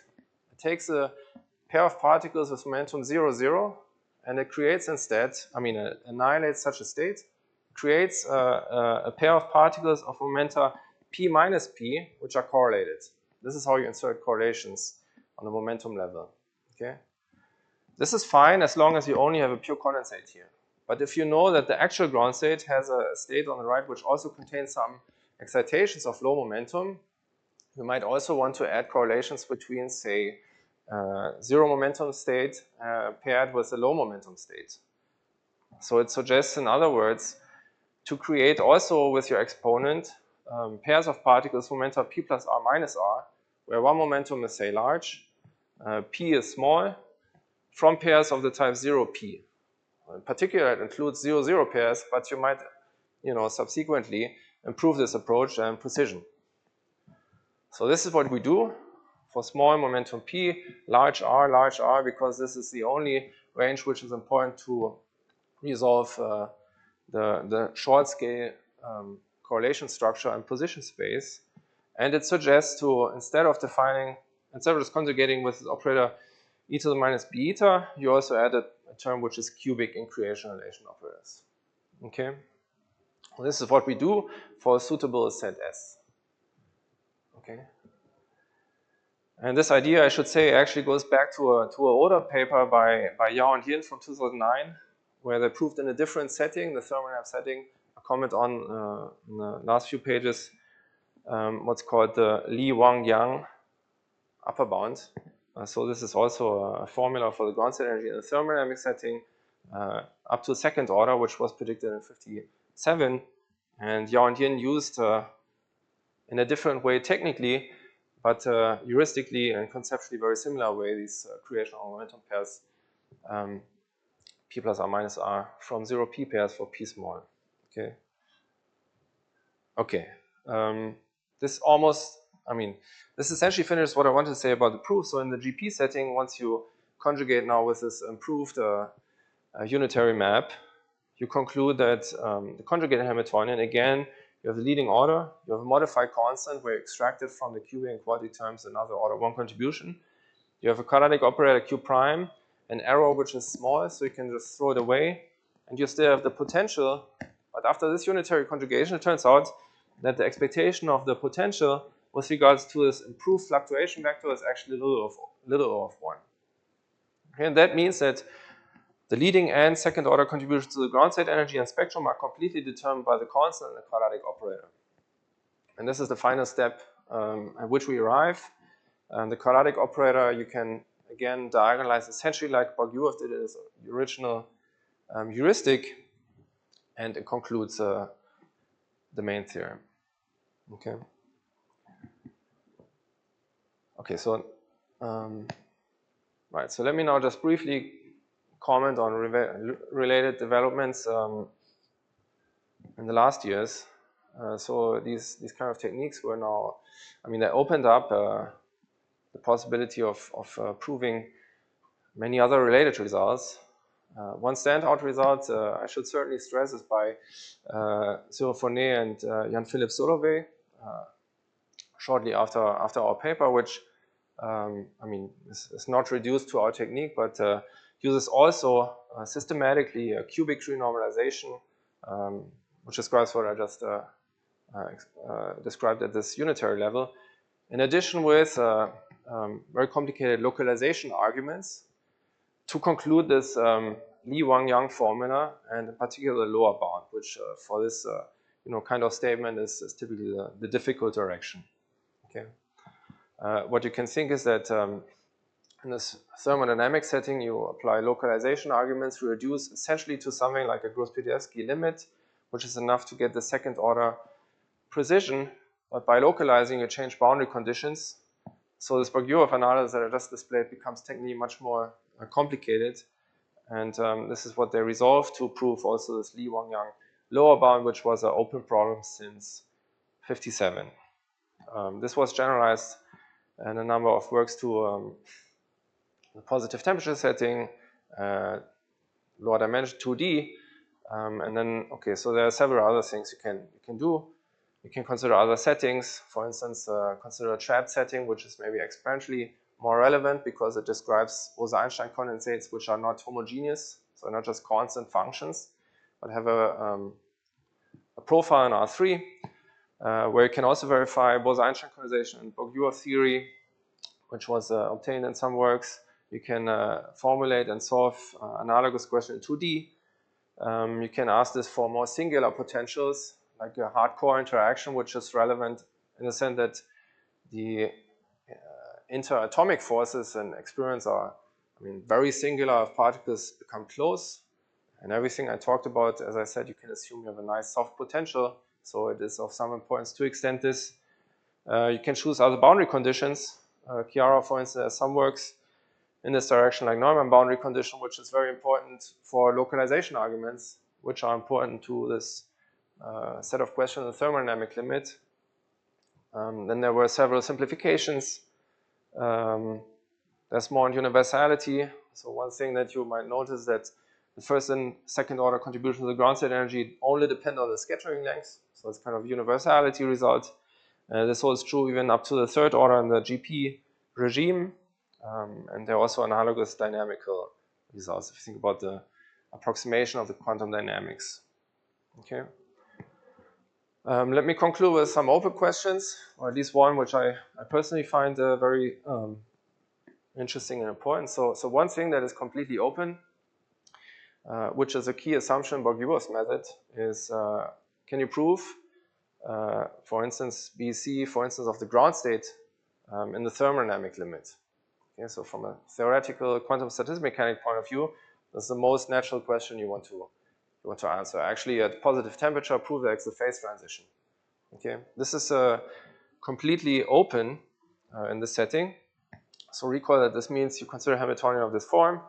it takes a pair of particles with momentum 0, 0, and it creates instead, I mean, it annihilates such a state, creates a pair of particles of momenta p minus p, which are correlated. This is how you insert correlations on the momentum level. Okay, this is fine as long as you only have a pure condensate here. But if you know that the actual ground state has a state on the right which also contains some excitations of low momentum, you might also want to add correlations between, say, zero momentum state paired with a low momentum state. So it suggests, in other words, to create also with your exponent pairs of particles momenta p plus r minus r, where one momentum is, say, large, p is small, from pairs of the type 0p. In particular, it includes 0-0 pairs, but you might, subsequently improve this approach and precision. So this is what we do for small momentum p, large R, because this is the only range which is important to resolve the short scale correlation structure and position space. And it suggests to, instead of just conjugating with the operator e to the minus b eta, you also add a term which is cubic in creation relation operators. Okay? Well, this is what we do for a suitable set S. Okay? And this idea, I should say, actually goes back to an older paper by Yao and Yin from 2009, where they proved in a different setting, the thermodynamic setting, a comment on in the last few pages, what's called the Li-Wang-Yang upper bound. So this is also a formula for the ground state energy in the thermodynamic setting up to second order, which was predicted in 57. And Yao and Yin used in a different way technically, but heuristically and conceptually very similar way, these creational momentum pairs, p plus r minus r, from 0p pairs for p small. Okay. Okay. This essentially finishes what I want to say about the proof. So in the GP setting, once you conjugate now with this improved unitary map, you conclude that the conjugated Hamiltonian, again, you have the leading order, you have a modified constant where you extracted from the cubic and quadratic terms another order 1 contribution. You have a quadratic operator Q prime, an arrow which is small, so you can just throw it away, and you still have the potential. But after this unitary conjugation, it turns out that the expectation of the potential with regards to this improved fluctuation vector is actually little of 1. Okay, and that means that the leading and second order contributions to the ground state energy and spectrum are completely determined by the constant and the quadratic operator. And this is the final step at which we arrive. The quadratic operator you can again diagonalize essentially like Bogoliubov did in his original heuristic, and it concludes the main theorem. Okay. Okay, so right. So let me now just briefly comment on related developments in the last years. So these kind of techniques were now, they opened up the possibility of proving many other related results. One standout result I should certainly stress is by Cyril Fournet and Jan-Philipp Solovey shortly after our paper, which is not reduced to our technique, but uses also systematically a cubic tree normalization, which describes what I just described at this unitary level. In addition with very complicated localization arguments to conclude this Li-Wang-Yang formula, and in particular the lower bound, which for this kind of statement is typically the difficult direction. Okay. What you can think is that in this thermodynamic setting, you apply localization arguments, reduce essentially to something like a Gross-Pitaevskii limit, which is enough to get the second order precision, but by localizing, you change boundary conditions. So this Bogoliubov analysis that I just displayed becomes technically much more complicated. And this is what they resolved to prove also this Li-Wang-Yang lower bound, which was an open problem since 57. This was generalized in a number of works to the positive temperature setting, lower dimension 2D, and then, okay, so there are several other things you can do. You can consider other settings, for instance, consider a trap setting, which is maybe experientially more relevant because it describes Bose-Einstein condensates which are not homogeneous, so not just constant functions, but have a profile in R3, where you can also verify Bose-Einstein condensation and Bogoliubov theory, which was obtained in some works. You can formulate and solve analogous questions in 2D. You can ask this for more singular potentials, like a hardcore interaction, which is relevant in the sense that the interatomic forces and experiments are, very singular if particles become close. And everything I talked about, as I said, you can assume you have a nice soft potential, so it is of some importance to extend this. You can choose other boundary conditions. Chiara, for instance, has some works in this direction, like Neumann boundary condition, which is very important for localization arguments, which are important to this set of questions, the thermodynamic limit. Then there were several simplifications. There's more on universality. So one thing that you might notice that the first and second order contribution to the ground state energy only depend on the scattering length. So it's kind of universality result. This holds true even up to the third order in the GP regime. And there are also analogous dynamical results if you think about the approximation of the quantum dynamics. Okay. Let me conclude with some open questions, or at least one which I personally find very interesting and important. So one thing that is completely open, which is a key assumption in Bogoliubov's method, is can you prove, for instance, BC, for instance, of the ground state in the thermodynamic limit? Okay, so from a theoretical quantum statistical mechanic point of view, that's the most natural question you want to answer. Actually, at positive temperature, prove that it's a phase transition. Okay, this is completely open in this setting. So recall that this means you consider Hamiltonian of this form,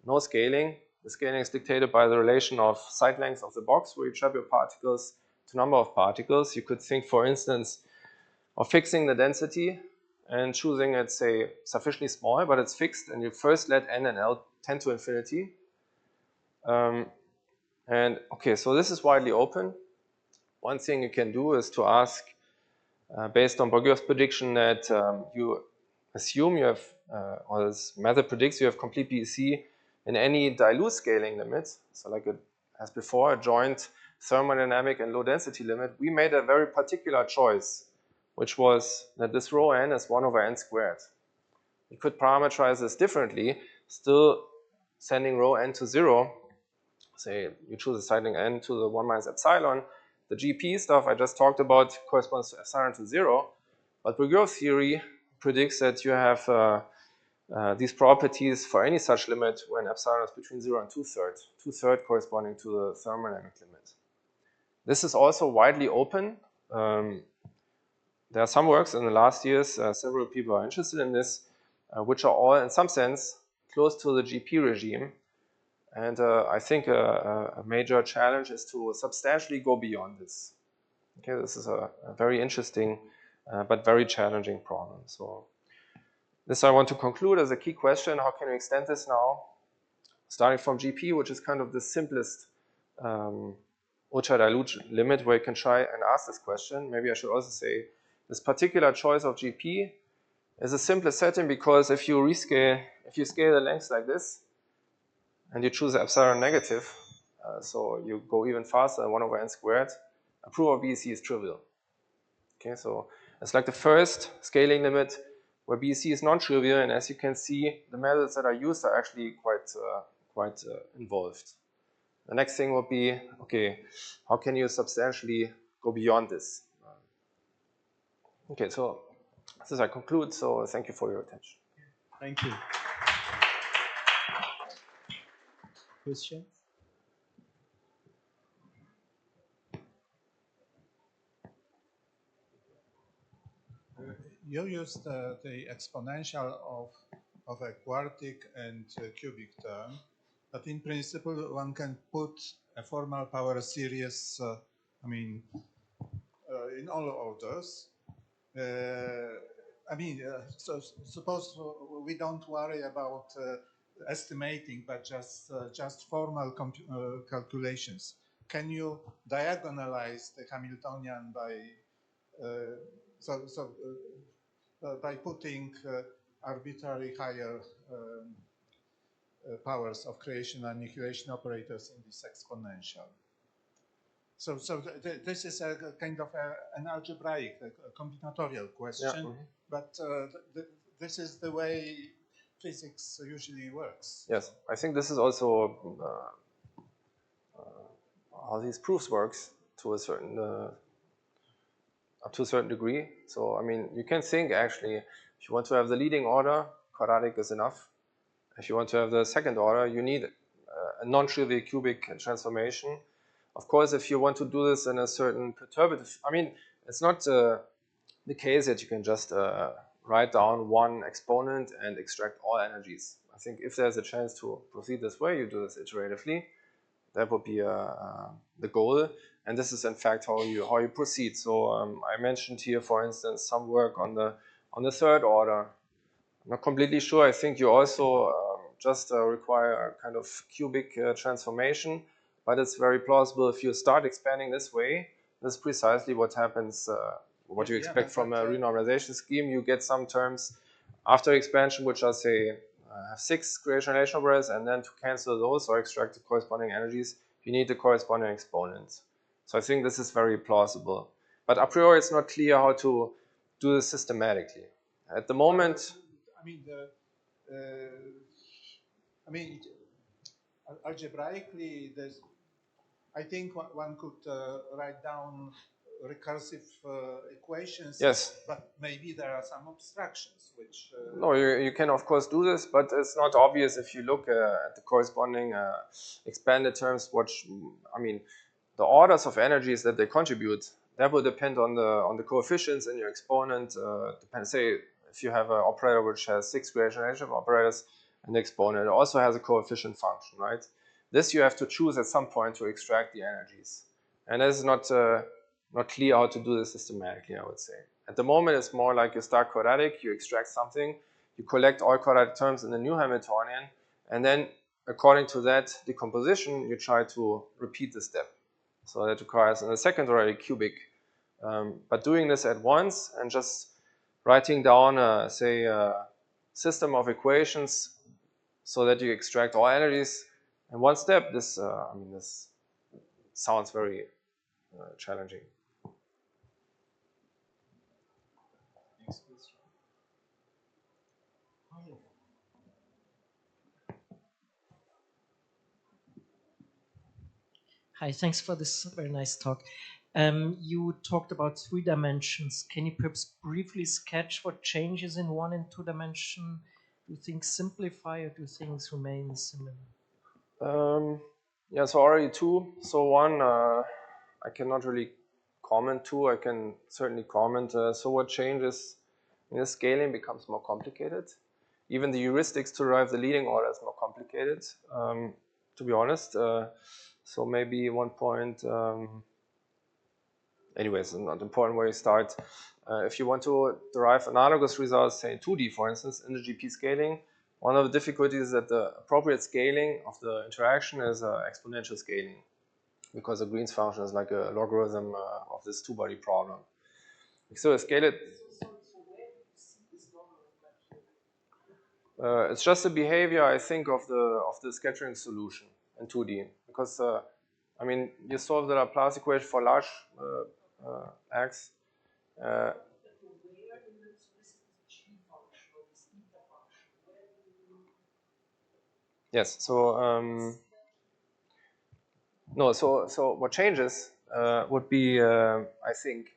no scaling. The scaling is dictated by the relation of side length of the box where you trap your particles to number of particles. You could think, for instance, of fixing the density and choosing it, say, sufficiently small, but it's fixed, and you first let n and l tend to infinity. And okay, so this is widely open. One thing you can do is to ask, based on Bogoliubov's prediction, that you assume you have, or this method predicts you have complete BEC in any dilute scaling limit. So like as before, a joint thermodynamic and low density limit. We made a very particular choice, which was that this rho n is 1 over n squared. You could parameterize this differently, still sending rho n to 0. Say you choose a side length n to the 1 minus epsilon. The GP stuff I just talked about corresponds to epsilon to 0. But Bogoliubov theory predicts that you have these properties for any such limit when epsilon is between 0 and 2/3. 2/3 corresponding to the thermodynamic limit. This is also widely open. There are some works in the last years, several people are interested in this, which are all in some sense close to the GP regime. And I think a major challenge is to substantially go beyond this. Okay, this is a very interesting but very challenging problem. So this I want to conclude as a key question. How can we extend this now? Starting from GP, which is kind of the simplest ultra-dilute limit where you can try and ask this question. Maybe I should also say this particular choice of GP is a simplest setting because if you scale the lengths like this, and you choose epsilon negative, so you go even faster than 1 over n squared, a proof of BEC is trivial. Okay, so it's like the first scaling limit where BEC is non-trivial, and as you can see, the methods that are used are actually quite involved. The next thing would be, okay, how can you substantially go beyond this? Okay, so this I conclude, so thank you for your attention. Thank you. Questions? You used the exponential of a quartic and cubic term, but in principle one can put a formal power series, in all orders. So suppose we don't worry about estimating, but just formal calculations. Can you diagonalize the Hamiltonian by putting arbitrary higher powers of creation and annihilation operators in this exponential? So this is a kind of an algebraic, a combinatorial question, yeah. But this is the way physics usually works. Yes, I think this is also how these proofs works to a certain up to a certain degree. So I mean, you can think actually, if you want to have the leading order, quadratic is enough. If you want to have the second order, you need a non-trivial cubic transformation. Of course, if you want to do this in a certain perturbative, I mean, it's not the case that you can just write down one exponent and extract all energies. I think if there's a chance to proceed this way, you do this iteratively. That would be the goal, and this is in fact how you proceed. So I mentioned here, for instance, some work on the third order. I'm not completely sure. I think you also just require a kind of cubic transformation, but it's very plausible if you start expanding this way. This is precisely what happens. What you expect from a renormalization scheme. You get some terms after expansion which are, say, have 6 creation relation operators, and then to cancel those or extract the corresponding energies, you need the corresponding exponents. So I think this is very plausible. But a priori, it's not clear how to do this systematically. At the moment, algebraically, I think one could write down recursive equations. Yes. But maybe there are some abstractions which. No, you can of course do this, but it's not obvious if you look at the corresponding expanded terms. The orders of energies that they contribute, that will depend on the coefficients in your exponent. Say if you have an operator which has 6 creation relation operators, and the exponent also has a coefficient function, right? This you have to choose at some point to extract the energies, and it is not clear how to do this systematically, I would say. At the moment, it's more like you start quadratic, you extract something, you collect all quadratic terms in the new Hamiltonian, and then according to that decomposition, you try to repeat the step. So that requires in the second order cubic. But doing this at once and just writing down, say, a system of equations so that you extract all energies in one step, this sounds very challenging. Hi, thanks for this very nice talk. You talked about 3 dimensions. Can you perhaps briefly sketch what changes in 1 and 2 dimension? Do things simplify or do things remain similar? Yeah, so already 2. So 1, I cannot really comment. 2, I can certainly comment. So what changes? The scaling becomes more complicated. Even the heuristics to derive the leading order is more complicated, to be honest. So maybe one point, anyways, not important where you start. If you want to derive analogous results, say in 2D, for instance, in the GP scaling, one of the difficulties is that the appropriate scaling of the interaction is exponential scaling, because the Green's function is like a logarithm of this two-body problem. So scale it. It's just the behavior, I think, of the scattering solution in 2D, because you solve the Laplace equation for large x. Yes. So no. So what changes would be, I think,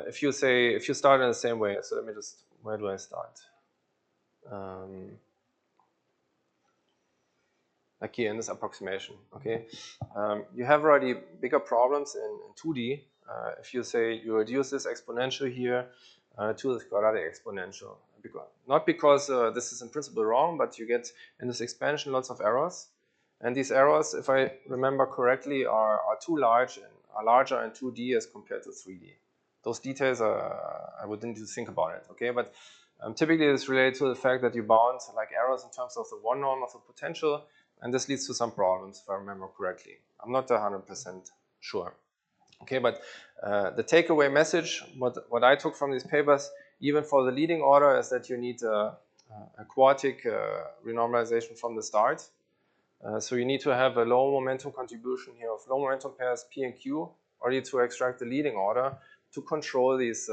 if you start in the same way. So let me just. Where do I start? Like here in this approximation, okay? You have already bigger problems in 2D. If you say you reduce this exponential here to this quadratic exponential. Not because this is in principle wrong, but you get in this expansion lots of errors. And these errors, if I remember correctly, are too large and are larger in 2D as compared to 3D. Those details, I would need to think about it, okay? But typically it's related to the fact that you bound like errors in terms of the one norm of the potential, and this leads to some problems, if I remember correctly. I'm not 100% sure. Okay, but the takeaway message, what I took from these papers, even for the leading order, is that you need a quartic renormalization from the start. So you need to have a low momentum contribution here of low momentum pairs P and Q, already to extract the leading order to control these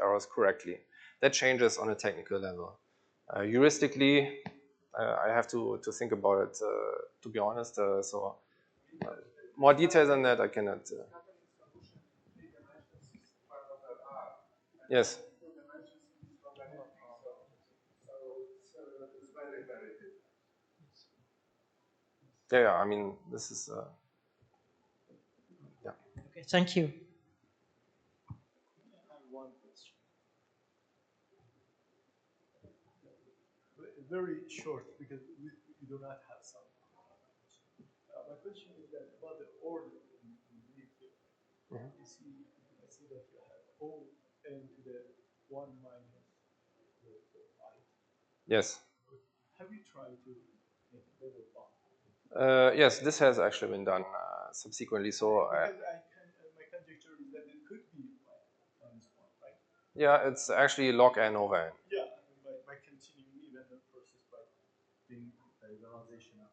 errors correctly. That changes on a technical level. Heuristically, I have to think about it, to be honest. So more details than that I cannot. Yes. Yeah, this is, yeah. Okay, thank you. very short, because we do not have some. My question is that about the order in Greek. You see, I see that you have O n to the 1 minus the I. Yes. Have you tried to make a double bond? Yes, this has actually been done subsequently. So because my conjecture is that it could be minus 1, right? yeah, it's actually log n over n. Yeah, by continuing even the process by being diagonalization up.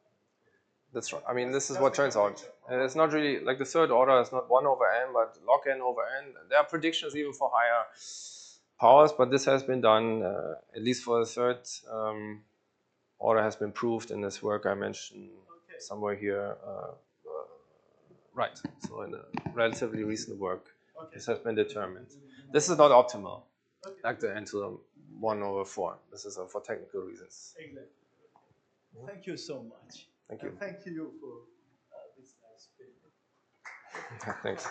That's right. I mean, this is what turns out. It's not really like the third order is not 1 over n, but log n over n. There are predictions even for higher powers, but this has been done, at least for the third order has been proved in this work I mentioned somewhere here. Right, so in a relatively recent work, this has been determined. This is not optimal, like the n to the 1 over 4. This is for technical reasons. Exactly. Thank you so much. Thank you. Thank you for this nice paper. Thanks.